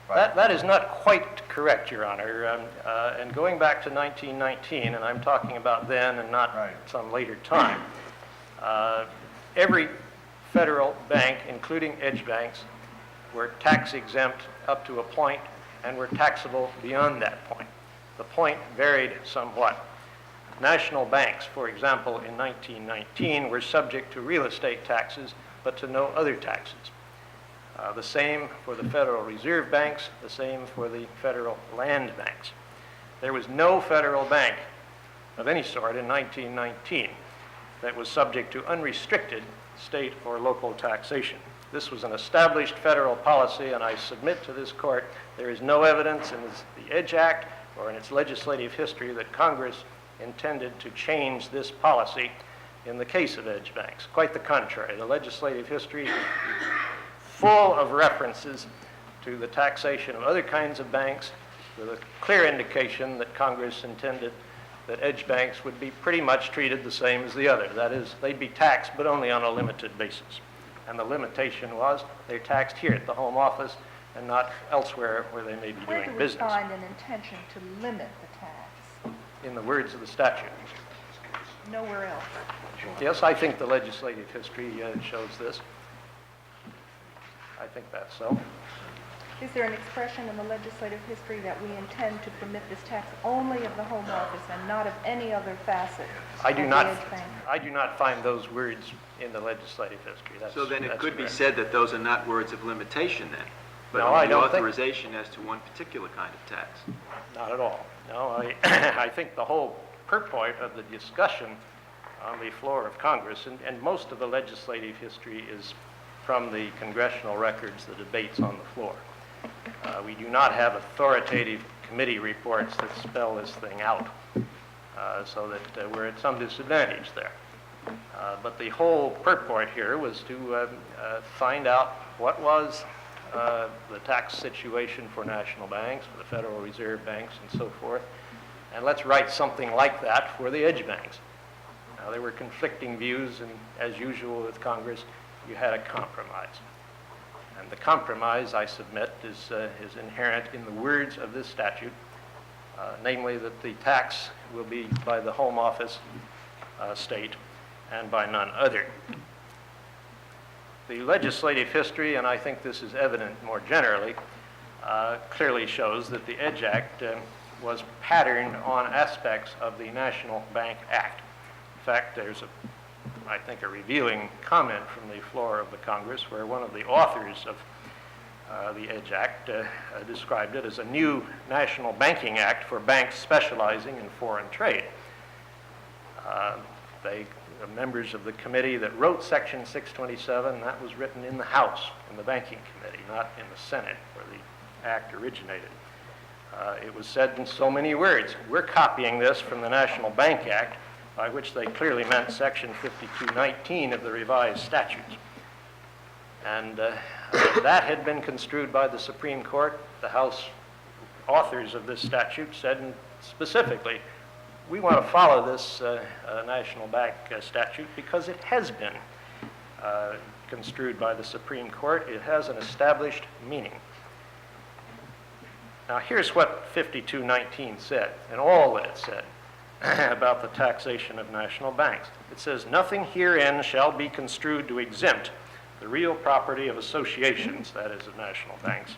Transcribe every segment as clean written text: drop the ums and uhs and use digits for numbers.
That is not quite correct, Your Honor. And going back to 1919, and I'm talking about then and not some later time, every federal bank, including edge banks, were tax exempt up to a point and were taxable beyond that point. The point varied somewhat. National banks, for example, in 1919 were subject to real estate taxes, but to no other taxes. The same for the Federal Reserve banks, the same for the federal land banks. There was no federal bank of any sort in 1919 that was subject to unrestricted state or local taxation. This was an established federal policy, and I submit to this court there is no evidence in the EDGE Act or in its legislative history that Congress intended to change this policy in the case of edge banks. Quite the contrary. The legislative history is full of references to the taxation of other kinds of banks with a clear indication that Congress intended that edge banks would be pretty much treated the same as the other. That is, they'd be taxed, but only on a limited basis. And the limitation was they're taxed here at the home office and not elsewhere where they may be doing business. Where do we find an intention to limit the tax? In the words of the statute. Nowhere else. Yes, I think the legislative history shows this. I think that's so. Is there an expression in the legislative history that we intend to permit this tax only of the home office and not of any other facet? I do not find those words in the legislative history. So then it could correct. be said that those are not words of limitation then, but No, I only don't think- authorization as to one particular kind of tax. Not at all. No, I think the whole purport of the discussion on the floor of Congress, and most of the legislative history is from the congressional records, the debates on the floor. We do not have authoritative committee reports that spell this thing out, so that we're at some disadvantage there. But the whole purport here was to find out what was the tax situation for national banks, for the Federal Reserve banks, and so forth. And let's write something like that for the edge banks. Now, there were conflicting views, and as usual with Congress, you had a compromise. And the compromise, I submit, is inherent in the words of this statute, namely that the tax will be by the home office state and by none other. The legislative history, and I think this is evident more generally, clearly shows that the EDGE Act was patterned on aspects of the National Bank Act. In fact, there's I think a revealing comment from the floor of the Congress where one of the authors of the EDGE Act described it as a new national banking act for banks specializing in foreign trade. The members of the committee that wrote Section 627, that was written in the House, in the Banking Committee, not in the Senate, where the act originated. It was said in so many words, we're copying this from the National Bank Act, by which they clearly meant Section 5219 of the revised statutes. And that had been construed by the Supreme Court. The House authors of this statute said specifically, we want to follow this National Bank statute because it has been construed by the Supreme Court. It has an established meaning. Now here's what 5219 said, and all that it said about the taxation of national banks. It says, nothing herein shall be construed to exempt the real property of associations, that is of national banks,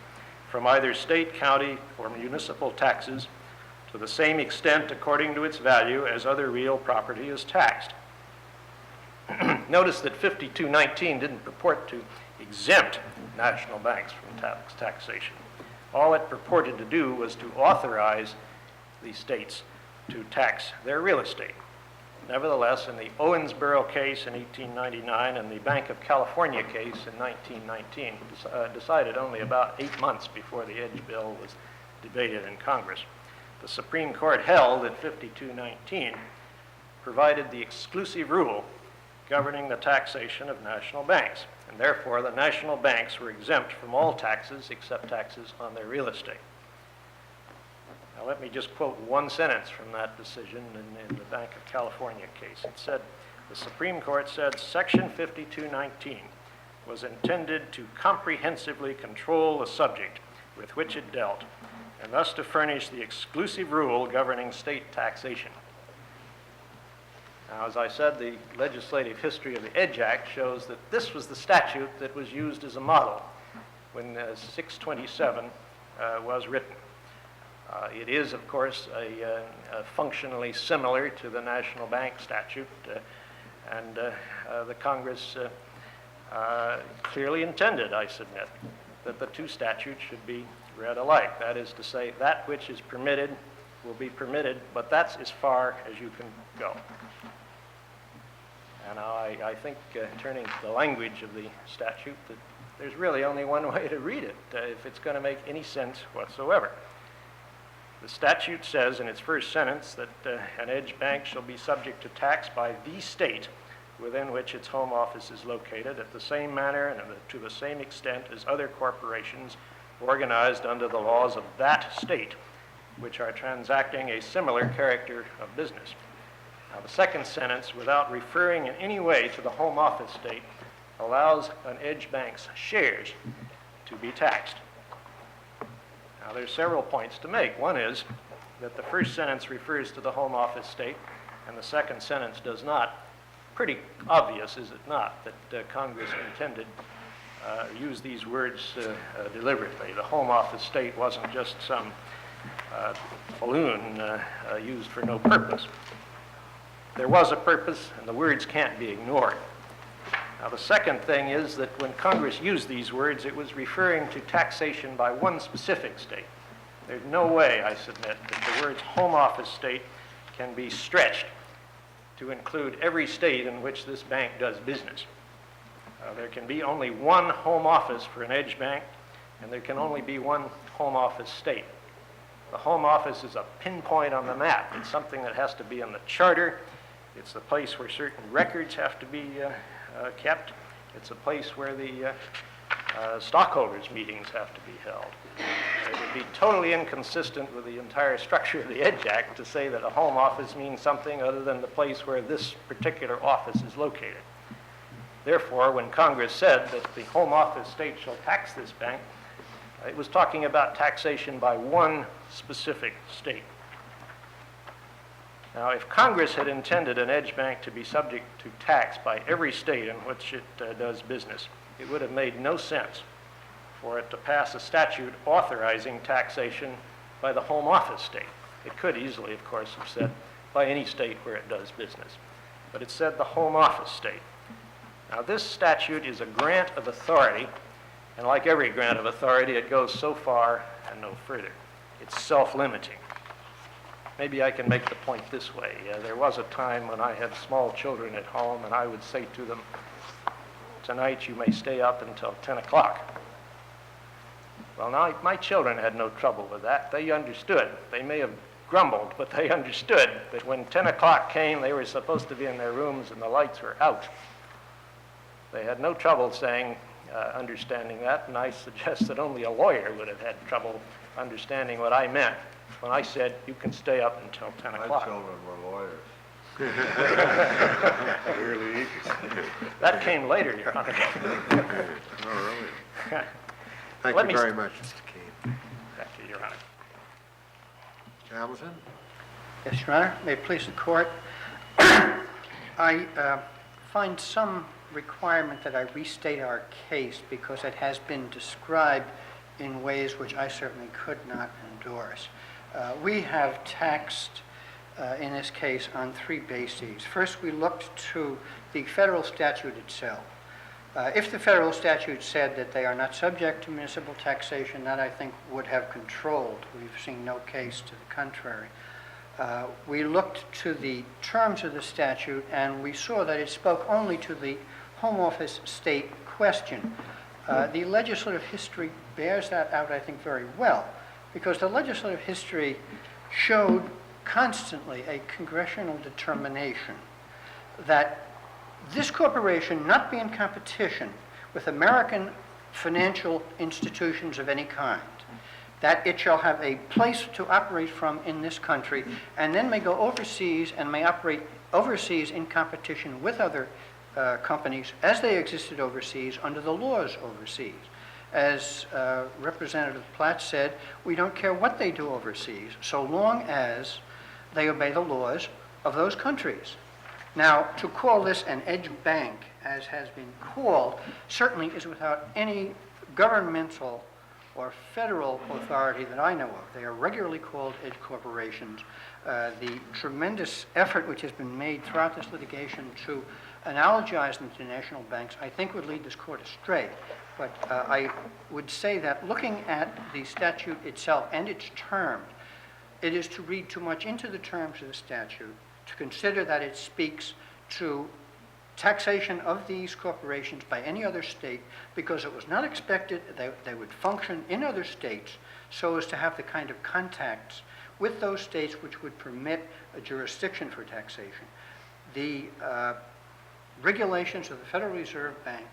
from either state, county, or municipal taxes to the same extent according to its value as other real property is taxed. Notice that 5219 didn't purport to exempt national banks from taxation. All it purported to do was to authorize the states to tax their real estate. Nevertheless, in the Owensboro case in 1899 and the Bank of California case in 1919, decided only about 8 months before the EDGE bill was debated in Congress, the Supreme Court held that 5219 provided the exclusive rule governing the taxation of national banks, and therefore the national banks were exempt from all taxes except taxes on their real estate. Now let me just quote one sentence from that decision in the Bank of California case. It said, the Supreme Court said, Section 5219 was intended to comprehensively control the subject with which it dealt, and thus to furnish the exclusive rule governing state taxation. Now, as I said, the legislative history of the Edge Act shows that this was the statute that was used as a model when 627 was written. It is, of course, functionally similar to the National Bank statute, and the Congress clearly intended, I submit, that the two statutes should be read alike. That is to say, that which is permitted will be permitted, but that's as far as you can go. And now I think, turning to the language of the statute, that there's really only one way to read it if it's going to make any sense whatsoever. The statute says in its first sentence that an edge bank shall be subject to tax by the state within which its home office is located at the same manner and to the same extent as other corporations organized under the laws of that state which are transacting a similar character of business. Now, the second sentence, without referring in any way to the home office state, allows an edge bank's shares to be taxed. Now, there's several points to make. One is that the first sentence refers to the home office state, and the second sentence does not. Pretty obvious, is it not, that Congress intended use these words deliberately. The home office state wasn't just some balloon used for no purpose. There was a purpose, and the words can't be ignored. Now, the second thing is that when Congress used these words, it was referring to taxation by one specific state. There's no way, I submit, that the words home office state can be stretched to include every state in which this bank does business. There can be only one home office for an edge bank, and there can only be one home office state. The home office is a pinpoint on the map. It's something that has to be in the charter. It's the place where certain records have to be kept. It's a place where the stockholders' meetings have to be held. It would be totally inconsistent with the entire structure of the Edge Act to say that a home office means something other than the place where this particular office is located. Therefore, when Congress said that the home office state shall tax this bank, it was talking about taxation by one specific state. Now, if Congress had intended an edge bank to be subject to tax by every state in which it does business, it would have made no sense for it to pass a statute authorizing taxation by the home office state. It could easily, of course, have said by any state where it does business, but it said the home office state. Now, this statute is a grant of authority, and like every grant of authority, it goes so far and no further. It's self-limiting. Maybe I can make the point this way. There was a time when I had small children at home, and I would say to them, "Tonight you may stay up until 10 o'clock. Well, now, my children had no trouble with that. They understood. They may have grumbled, but they understood that when 10 o'clock came, they were supposed to be in their rooms and the lights were out. They had no trouble understanding that, and I suggest that only a lawyer would have had trouble understanding what I meant when I said you can stay up until 10 o'clock. My children were lawyers. Early 80s. That came later, Your Honor. No, really. Thank Let you me very much, Mr. Kane. Thank you, Your Honor. Mr. Hamilton? Yes, Your Honor. May it please the Court. I find some requirement that I restate our case because it has been described in ways which I certainly could not endorse. We have taxed, in this case, on three bases. First, we looked to the federal statute itself. If the federal statute said that they are not subject to municipal taxation, that I think would have controlled. We've seen no case to the contrary. We looked to the terms of the statute, and we saw that it spoke only to the home office state question. The legislative history bears that out, I think, very well, because the legislative history showed constantly a congressional determination that this corporation not be in competition with American financial institutions of any kind, that it shall have a place to operate from in this country, and then may go overseas and may operate overseas in competition with other companies as they existed overseas under the laws overseas. as Representative Platt said, we don't care what they do overseas, so long as they obey the laws of those countries. Now, to call this an edge bank, as has been called, certainly is without any governmental or federal authority that I know of. They are regularly called edge corporations. The tremendous effort which has been made throughout this litigation to analogize them to national banks, I think would lead this court astray. But I would say that looking at the statute itself and its terms, it is to read too much into the terms of the statute, to consider that it speaks to taxation of these corporations by any other state, because it was not expected that they would function in other states so as to have the kind of contacts with those states which would permit a jurisdiction for taxation. The regulations of the Federal Reserve Bank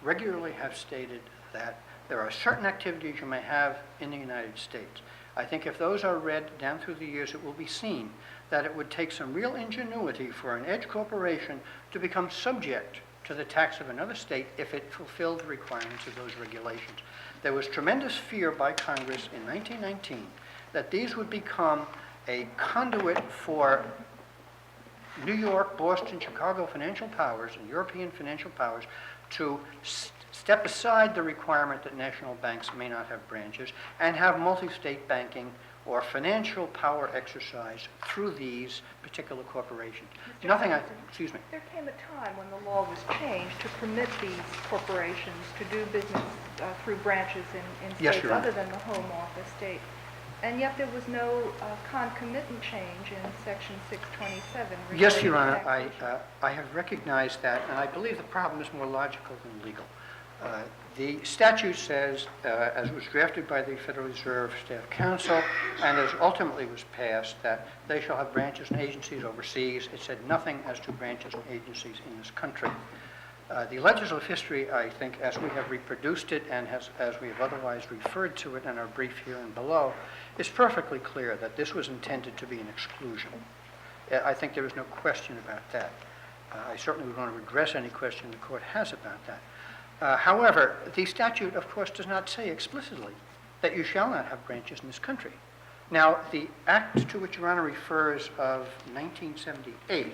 regularly have stated that there are certain activities you may have in the United States. I think if those are read down through the years, it will be seen that it would take some real ingenuity for an edge corporation to become subject to the tax of another state if it fulfilled the requirements of those regulations. There was tremendous fear by Congress in 1919 that these would become a conduit for New York, Boston, Chicago financial powers and European financial powers to step aside the requirement that national banks may not have branches and have multi-state banking or financial power exercise through these particular corporations. Excuse me. There came a time when the law was changed to permit these corporations to do business through branches in Yes, states Your Honor. other than the home office state. And yet there was no concomitant change in Section 627. Yes, Your regarding Honor, taxation. I have recognized that, and I believe the problem is more logical than legal. The statute says, as was drafted by the Federal Reserve Staff Council, and as ultimately was passed, that they shall have branches and agencies overseas. It said nothing as to branches and agencies in this country. The legislative history, I think, as we have reproduced it and as we have otherwise referred to it in our brief here and below, is perfectly clear that this was intended to be an exclusion. I think there is no question about that. I certainly would want to address any question the court has about that. However, the statute, of course, does not say explicitly that you shall not have branches in this country. Now, the act to which Your Honor refers of 1978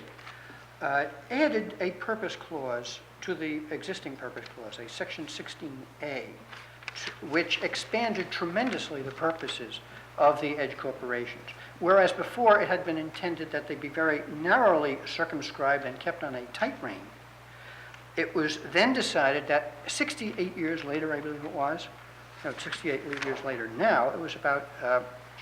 added a purpose clause to the existing purpose clause, a Section 16A, which expanded tremendously the purposes of the edge corporations. Whereas before it had been intended that they be very narrowly circumscribed and kept on a tight rein, it was then decided that 68 years later, I believe it was, no, 68 years later now, it was about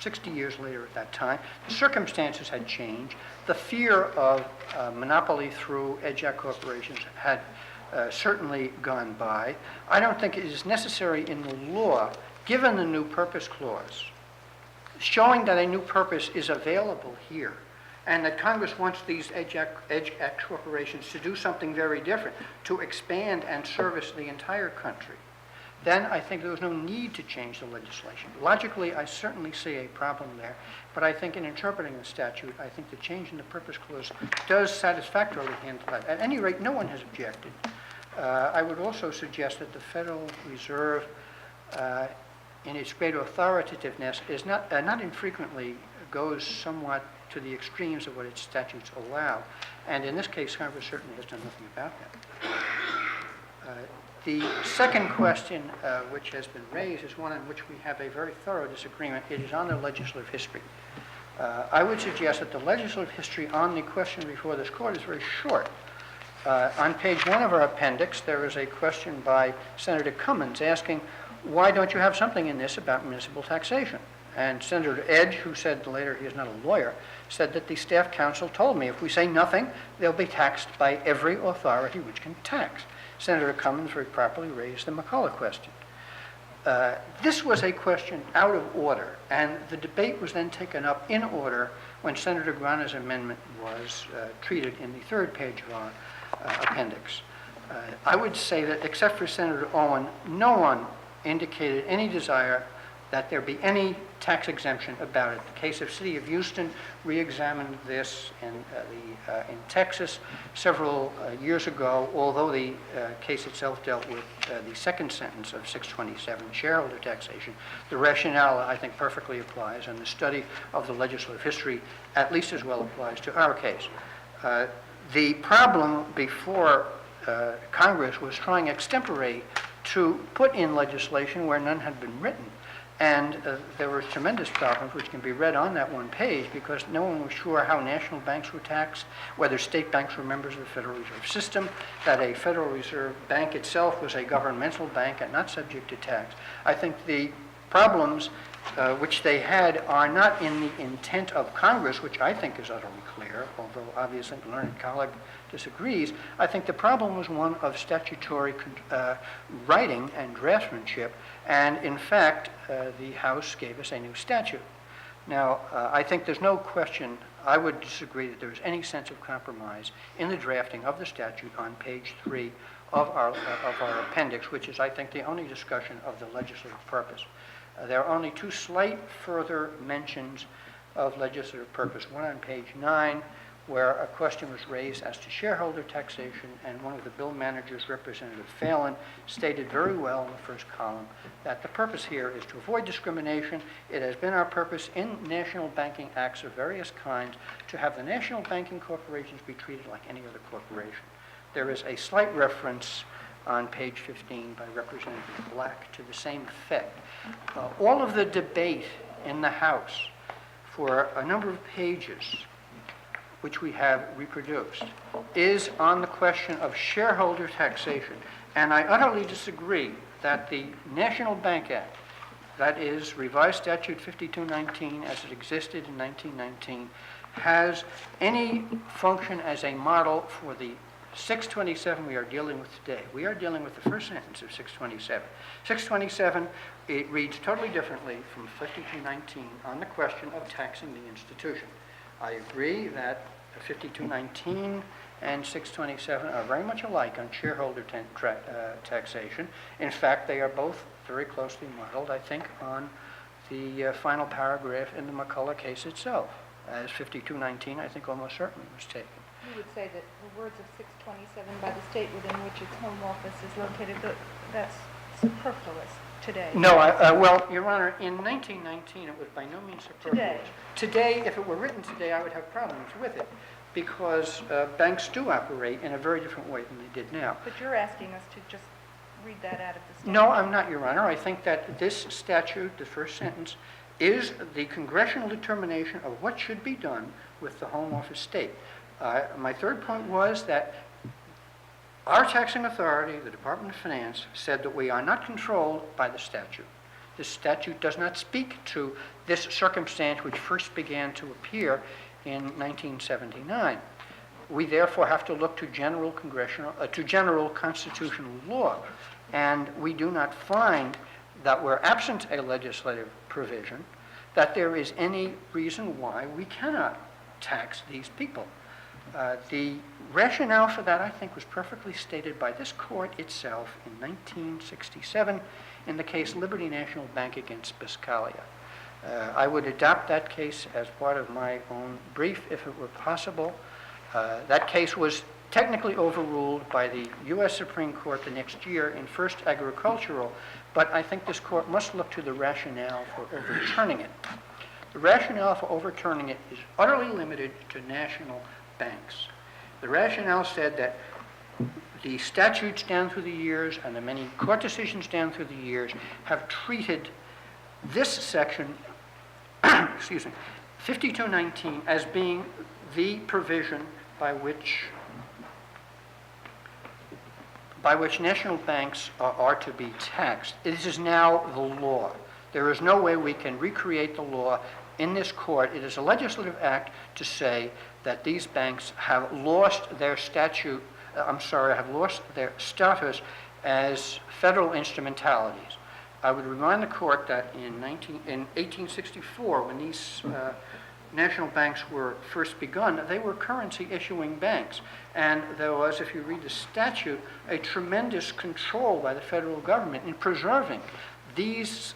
60 years later at that time, the circumstances had changed. The fear of monopoly through edge corporations had certainly gone by. I don't think it is necessary in the law, given the new purpose clause, showing that a new purpose is available here, and that Congress wants these edge corporations to do something very different, to expand and service the entire country, then I think there was no need to change the legislation. Logically, I certainly see a problem there, but I think in interpreting the statute, I think the change in the purpose clause does satisfactorily handle that. At any rate, no one has objected. I would also suggest that the Federal Reserve, in its great authoritativeness, is not infrequently goes somewhat to the extremes of what its statutes allow. And in this case, Congress certainly has done nothing about that. The second question which has been raised is one in which we have a very thorough disagreement. It is on the legislative history. I would suggest that the legislative history on the question before this court is very short. On page 1 of our appendix, there is a question by Senator Cummins asking, why don't you have something in this about municipal taxation? And Senator Edge, who said later he is not a lawyer, said that the staff counsel told me if we say nothing, they'll be taxed by every authority which can tax. Senator Cummins very properly raised the McCullough question. This was a question out of order, and the debate was then taken up in order when Senator Grana's amendment was treated in the third page of our appendix. I would say that except for Senator Owen, no one indicated any desire that there be any tax exemption about it. The case of City of Houston re-examined this in Texas several years ago, although the case itself dealt with the second sentence of 627, shareholder taxation. The rationale, I think, perfectly applies, and the study of the legislative history at least as well applies to our case. The problem before Congress was trying extempore to put in legislation where none had been written. And there were tremendous problems, which can be read on that one page, because no one was sure how national banks were taxed, whether state banks were members of the Federal Reserve System, that a Federal Reserve Bank itself was a governmental bank and not subject to tax. I think the problems which they had are not in the intent of Congress, which I think is utterly clear, although obviously the learned colleague disagrees. I think the problem was one of statutory writing and draftsmanship, and in fact, the House gave us a new statute. Now, I think there's no question, I would disagree that there's any sense of compromise in the drafting of the statute on page 3 of our appendix, which is, I think, the only discussion of the legislative purpose. There are only two slight further mentions of legislative purpose, one on page 9, where a question was raised as to shareholder taxation, and one of the bill managers, Representative Phelan, stated very well in the first column that the purpose here is to avoid discrimination. It has been our purpose in national banking acts of various kinds to have the national banking corporations be treated like any other corporation. There is a slight reference on page 15 by Representative Black to the same effect. All of the debate in the House for a number of pages, which we have reproduced, is on the question of shareholder taxation. And I utterly disagree that the National Bank Act, that is revised statute 5219 as it existed in 1919, has any function as a model for the 627 we are dealing with today. We are dealing with the first sentence of 627. 627, it reads totally differently from 5219 on the question of taxing the institution. I agree that 5219 and 627 are very much alike on shareholder taxation. In fact, they are both very closely modeled, I think, on the final paragraph in the McCullough case itself, as 5219, I think, almost certainly was taken. You would say that the words of 627 by the state within which its home office is located, that's superfluous today. No, well, Your Honor, in 1919, it was by no means superfluous. Today, if it were written today, I would have problems with it, because banks do operate in a very different way than they did now. But you're asking us to just read that out of the statute. No, I'm not, Your Honor. I think that this statute, the first sentence, is the congressional determination of what should be done with the home office state. My third point was that our taxing authority, the Department of Finance, said that we are not controlled by the statute. This statute does not speak to this circumstance which first began to appear in 1979. We therefore have to look to general constitutional law, and we do not find that we're absent a legislative provision, that there is any reason why we cannot tax these people. The rationale for that, I think, was perfectly stated by this court itself in 1967 in the case Liberty National Bank against Biscaglia. I would adopt that case as part of my own brief if it were possible. That case was technically overruled by the U.S. Supreme Court the next year in First Agricultural, but I think this court must look to the rationale for overturning it. The rationale for overturning it is utterly limited to national banks. The rationale said that the statutes down through the years and the many court decisions down through the years have treated this section, excuse me, 5219 as being the provision by which national banks are to be taxed. This is now the law. There is no way we can recreate the law in this court. It is a legislative act to say that these banks have lost their their status as federal instrumentalities. I would remind the court that in 1864, when these national banks were first begun, they were currency issuing banks. And there was, if you read the statute, a tremendous control by the federal government in preserving these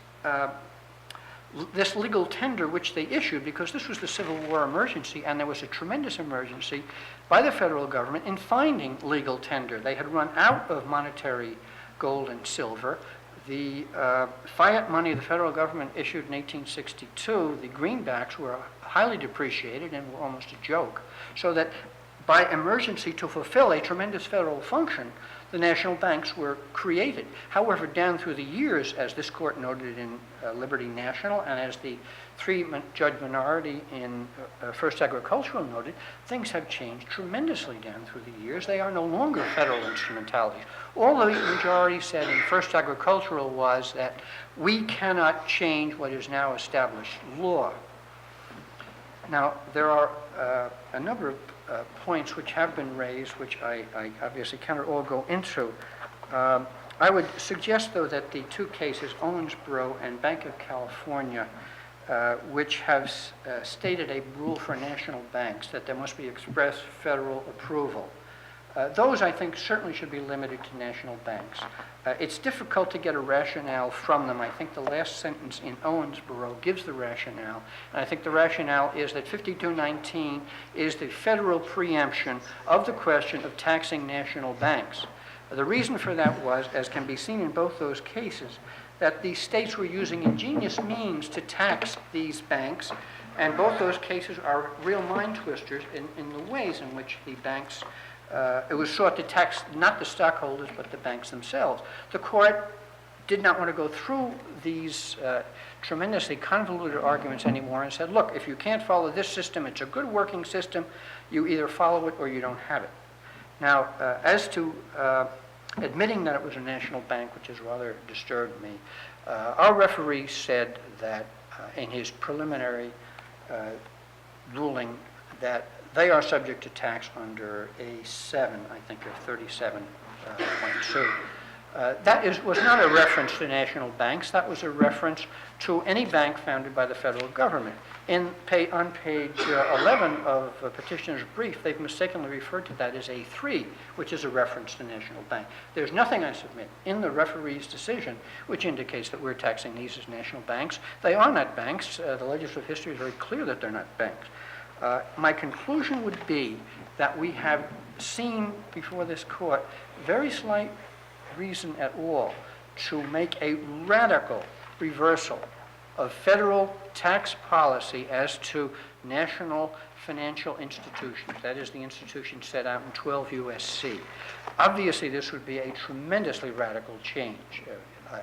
this legal tender which they issued, because this was the Civil War emergency, and there was a tremendous emergency by the federal government in finding legal tender. They had run out of monetary gold and silver. The fiat money the federal government issued in 1862, the greenbacks were highly depreciated and were almost a joke, so that by emergency, to fulfill a tremendous federal function, the national banks were created. However, down through the years, as this court noted in Liberty National, and as the three-judge minority in First Agricultural noted, things have changed tremendously down through the years. They are no longer federal instrumentalities. All the majority said in First Agricultural was that we cannot change what is now established law. Now, there are a number of points which have been raised, which I obviously cannot all go into. I would suggest, though, that the two cases, Owensboro and Bank of California, which have stated a rule for national banks that there must be express federal approval. Those, I think, certainly should be limited to national banks. It's difficult to get a rationale from them. I think the last sentence in Owensboro gives the rationale, and I think the rationale is that 5219 is the federal preemption of the question of taxing national banks. The reason for that was, as can be seen in both those cases, that the states were using ingenious means to tax these banks, and both those cases are real mind twisters in the ways in which the banks it was sought to tax not the stockholders, but the banks themselves. The court did not want to go through these tremendously convoluted arguments anymore and said, look, if you can't follow this system, it's a good working system, you either follow it or you don't have it. Now, as to admitting that it was a national bank, which has rather disturbed me, our referee said that in his preliminary ruling that they are subject to tax under A7, I think, of 37.2. That was not a reference to national banks. That was a reference to any bank founded by the federal government. On page 11 of petitioner's brief, they've mistakenly referred to that as A3, which is a reference to national bank. There's nothing, I submit, in the referee's decision which indicates that we're taxing these as national banks. They are not banks. The legislative history is very clear that they're not banks. My conclusion would be that we have seen before this court very slight reason at all to make a radical reversal of federal tax policy as to national financial institutions. That is the institution set out in 12 U.S.C. Obviously, this would be a tremendously radical change.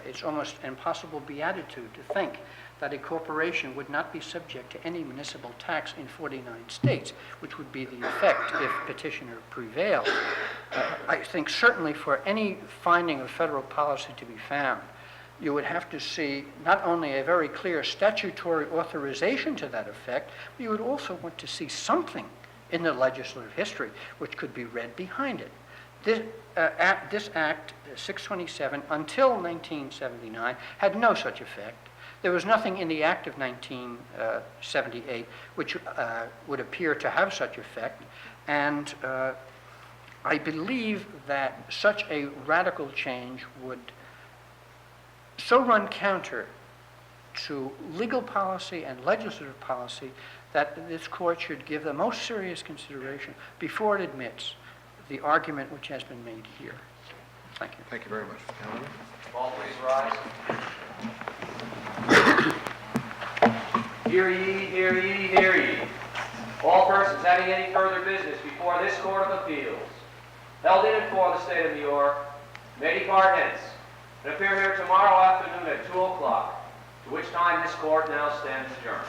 It's almost an impossible beatitude to think that a corporation would not be subject to any municipal tax in 49 states, which would be the effect if petitioner prevailed. I think certainly for any finding of federal policy to be found, you would have to see not only a very clear statutory authorization to that effect, but you would also want to see something in the legislative history which could be read behind it. This Act 627, until 1979, had no such effect. There was nothing in the Act of 1978 which would appear to have such effect, and I believe that such a radical change would so run counter to legal policy and legislative policy that this court should give the most serious consideration before it admits the argument which has been made here. Thank you. Thank you very much, Mr. Calhoun. All please rise. Hear ye, hear ye, hear ye. All persons having any further business before this Court of Appeals, held in and for the state of New York, may depart hence and appear here tomorrow afternoon at 2 o'clock, to which time this court now stands adjourned.